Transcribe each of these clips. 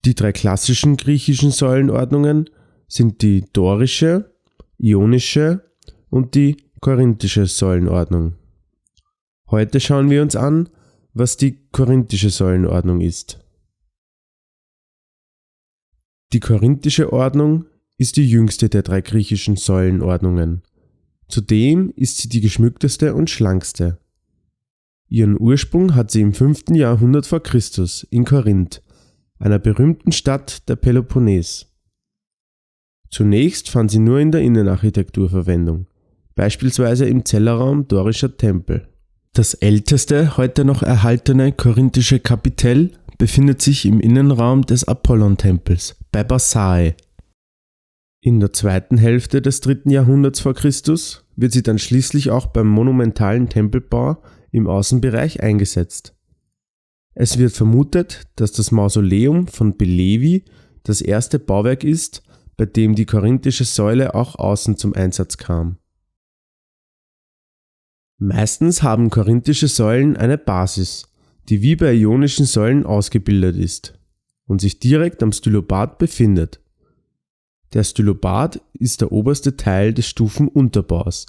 Die drei klassischen griechischen Säulenordnungen sind die dorische, ionische und die korinthische Säulenordnung. Heute schauen wir uns an, was die korinthische Säulenordnung ist. Die korinthische Ordnung ist die jüngste der drei griechischen Säulenordnungen. Zudem ist sie die geschmückteste und schlankste. Ihren Ursprung hat sie im 5. Jahrhundert vor Christus in Korinth, einer berühmten Stadt der Peloponnes. Zunächst fand sie nur in der Innenarchitektur Verwendung, beispielsweise im Zellerraum dorischer Tempel. Das älteste, heute noch erhaltene korinthische Kapitell befindet sich im Innenraum des Apollon-Tempels bei Bassae. In der zweiten Hälfte des 3. Jahrhunderts vor Christus wird sie dann schließlich auch beim monumentalen Tempelbau im Außenbereich eingesetzt. Es wird vermutet, dass das Mausoleum von Pelevi das erste Bauwerk ist, bei dem die korinthische Säule auch außen zum Einsatz kam. Meistens haben korinthische Säulen eine Basis, die wie bei ionischen Säulen ausgebildet ist und sich direkt am Stylobat befindet. Der Stylobat ist der oberste Teil des Stufenunterbaus,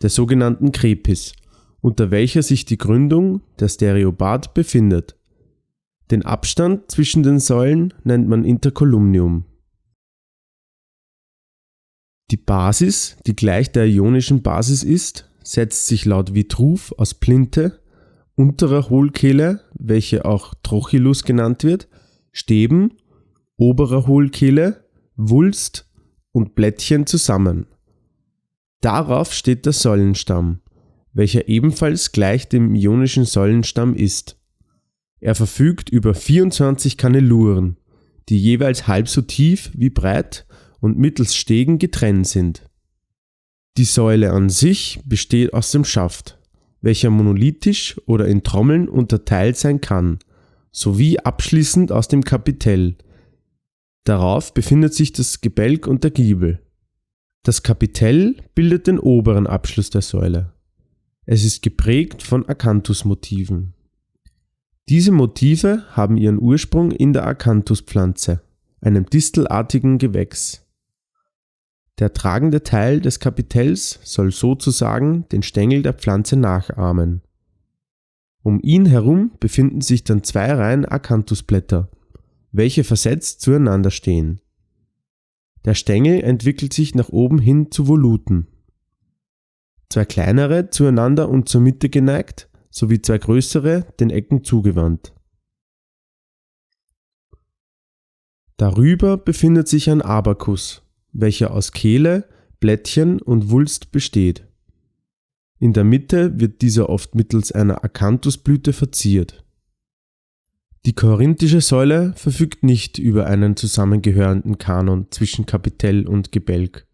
der sogenannten Krepis, unter welcher sich die Gründung, der Stereobat, befindet. Den Abstand zwischen den Säulen nennt man Intercolumnium. Die Basis, die gleich der ionischen Basis ist, setzt sich laut Vitruv aus Plinthe, unterer Hohlkehle, welche auch Trochilus genannt wird, Stäben, oberer Hohlkehle, Wulst und Blättchen zusammen. Darauf steht der Säulenstamm, welcher ebenfalls gleich dem ionischen Säulenstamm ist. Er verfügt über 24 Kanneluren, die jeweils halb so tief wie breit und mittels Stegen getrennt sind. Die Säule an sich besteht aus dem Schaft, welcher monolithisch oder in Trommeln unterteilt sein kann, sowie abschließend aus dem Kapitell. Darauf befindet sich das Gebälk und der Giebel. Das Kapitell bildet den oberen Abschluss der Säule. Es ist geprägt von Akanthusmotiven. Diese Motive haben ihren Ursprung in der Akanthuspflanze, einem distelartigen Gewächs. Der tragende Teil des Kapitells soll sozusagen den Stängel der Pflanze nachahmen. Um ihn herum befinden sich dann 2 Reihen Akanthusblätter, welche versetzt zueinander stehen. Der Stängel entwickelt sich nach oben hin zu Voluten. 2 kleinere zueinander und zur Mitte geneigt, sowie 2 größere den Ecken zugewandt. Darüber befindet sich ein Abacus, welcher aus Kehle, Blättchen und Wulst besteht. In der Mitte wird dieser oft mittels einer Akanthusblüte verziert. Die korinthische Säule verfügt nicht über einen zusammengehörenden Kanon zwischen Kapitell und Gebälk.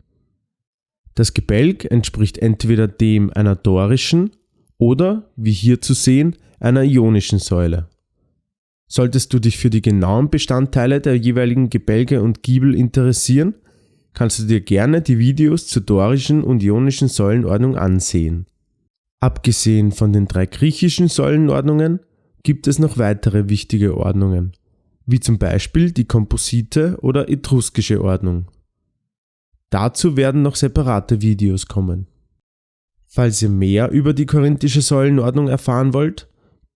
Das Gebälk entspricht entweder dem einer dorischen oder, wie hier zu sehen, einer ionischen Säule. Solltest du dich für die genauen Bestandteile der jeweiligen Gebälke und Giebel interessieren, kannst du dir gerne die Videos zur dorischen und ionischen Säulenordnung ansehen. Abgesehen von den 3 griechischen Säulenordnungen gibt es noch weitere wichtige Ordnungen, wie zum Beispiel die komposite oder etruskische Ordnung. Dazu werden noch separate Videos kommen. Falls ihr mehr über die korinthische Säulenordnung erfahren wollt,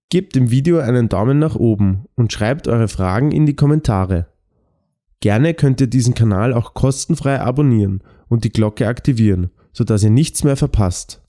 gebt dem Video einen Daumen nach oben und schreibt eure Fragen in die Kommentare. Gerne könnt ihr diesen Kanal auch kostenfrei abonnieren und die Glocke aktivieren, sodass ihr nichts mehr verpasst.